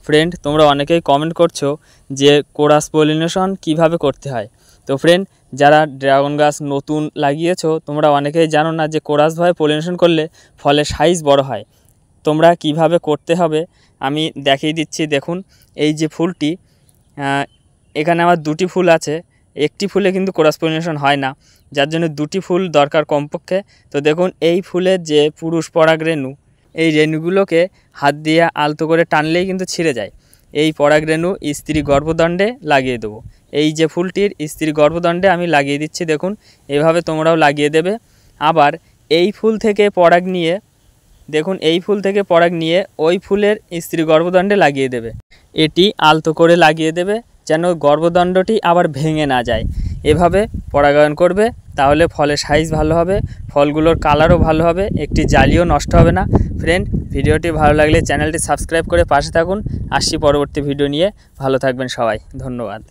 Friend তোমরা অনেকেই comment করছো যে কোরাস পলিনেশন কিভাবে করতে হয়। তো ফ্রেন্ড যারা ড্রাগন গাছ নতুন লাগিয়েছো তোমরা অনেকেই জানো না যে কোরাসভাবে পলিনেশন করলে ফলের সাইজ বড় হয়। তোমরা কিভাবে করতে হবে আমি দেখিয়ে দিচ্ছি। দেখুন এই যে ফুলটি, এখানে আমার দুটি ফুল আছে, একটি ফুলে কিন্তু কোরাস পলিনেশন হয় না, যার জন্য দুটি ফুল দরকার কমপক্ষে। তো দেখুন এই ফুলের যে পুরুষ পরাগ রেণু, এই রেণুগুলোকে হাত দিয়ে আলতো করে টানলেই কিন্তু ছিঁড়ে যায়। এই পরাগ রেণু স্ত্রী গর্ভদণ্ডে লাগিয়ে দেবো। এই যে ফুলটির স্ত্রী গর্ভদণ্ডে আমি লাগিয়ে দিচ্ছি, দেখুন এভাবে তোমরাও লাগিয়ে দেবে। আবার এই ফুল থেকে পরাগ নিয়ে, দেখুন এই ফুল থেকে পরাগ নিয়ে ওই ফুলের স্ত্রী গর্ভদণ্ডে লাগিয়ে দেবে। এটি আলতো করে লাগিয়ে দেবে যেন গর্ভদণ্ডটি আবার ভেঙে না যায়। এভাবে পরাগায়ন করবে, তাহলে ফলের সাইজ ভালো হবে, ফলগুলোর কালারও ভালো হবে, একটি জালিও নষ্ট হবে না। ফ্রেন্ড ভিডিওটি ভালো লাগলে চ্যানেলটি সাবস্ক্রাইব করে পাশে থাকুন। আসছি পরবর্তী ভিডিও নিয়ে। ভালো থাকবেন সবাই, ধন্যবাদ।